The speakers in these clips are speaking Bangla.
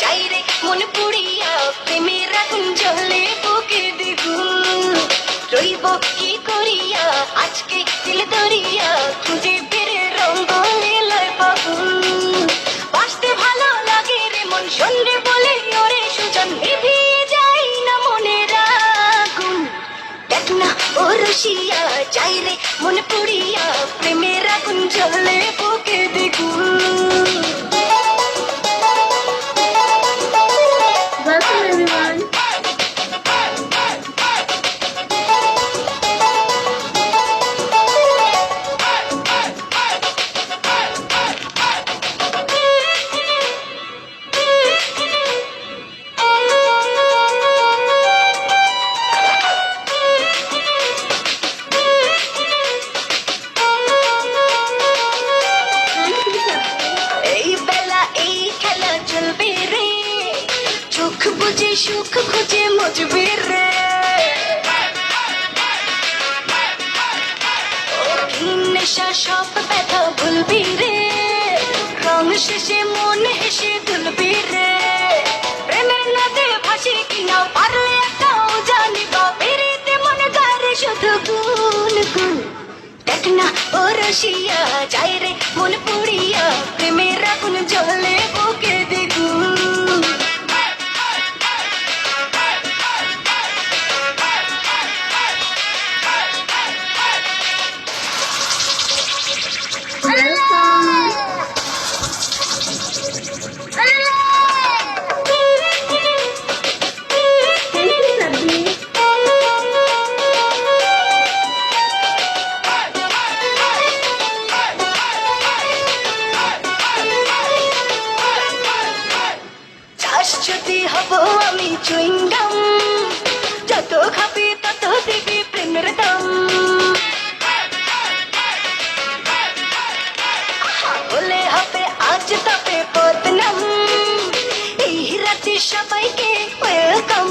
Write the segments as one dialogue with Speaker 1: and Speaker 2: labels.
Speaker 1: যাই রে মন পুড়িয়া প্রেমের আগুন জ্বলে বুকে দ্বিগুণ রইব কি করিয়া আজকে দিল দরিয়া খুঁজে ফিরে রঙ্গ লীলায় ফাগুন বাঁচতে ভালো লাগে রে মন সন্ধ্যে বলে ওরে সুজন নিভিয়ে যায় না মনের আগুন দেখ না ও রসিয়া যাই রে মন পুড়িয়া প্রেমের আগুন জ্বলে বুকে দ্বিগুণ।
Speaker 2: Welcome everyone. Thank you, Sabri.
Speaker 1: এই বেলা এই খেলা চলবে রে চোখ বুঝে সুখ খুঁজে মজবে রে নেশা সব ব্যথা ভুলবি রে রং শেষে মন হেসে তুলবি রে প্রেমের নদে ভাসি কিনা পারলে একটাও জানিবা বেরিতে মনে করে শুধু গুন গুন দেখ না ও রসিয়া যাই রে মন পুড়িয়া প্রেমের আগুন জ্বলে বুকে দ্বিগুণ।
Speaker 2: Welcome. Thank you, Sabri.
Speaker 1: চাষ যদি হব আমি চুইংগাম যত খাবি তত দিবি প্রেমের দাম বলে হবে আজ তবে বদনাম এই রাতে সবাইকে ওয়েলকাম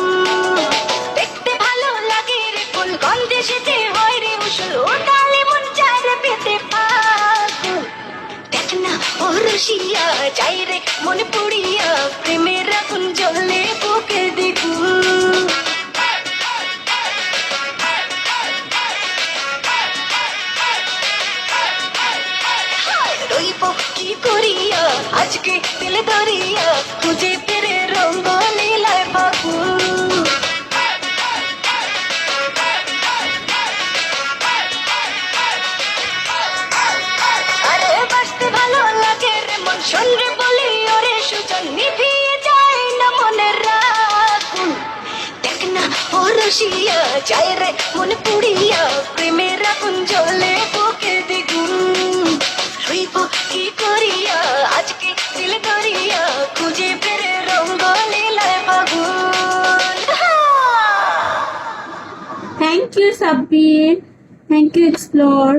Speaker 1: দেখতে ভালো লাগে রে ফুল গন্ধে সেতে হয় রে উসুল ও তালে মন চায় রে পেতে পাগল দেখ না ও রসিয়া যাই রে মন পুড়িয়া প্রেমের আগুন জ্বলে বুকে দ্বিগুণ। রইব কি করিয়া আজকে দিল দরিয়া খুঁজে ফিরে রঙ্গ লীলায় ফাগুন আরে বাঁচতে ভালো লাগে রে মন সন্ধ্যে বলি ওরে সুজন নিভিয়ে যায় না মনের আগুন দেখ না ও রসিয়া যায় রে মন পুড়িয়া প্রেমের আগুন জ্বলে বুকে দ্বিগুণ রইব কি করিয়া আজকে দিল দরিয়া খুঁজে ফিরে রঙ্গ লীলায় ফাগুন।
Speaker 2: Thank you, Sabir. Thank you, Explore.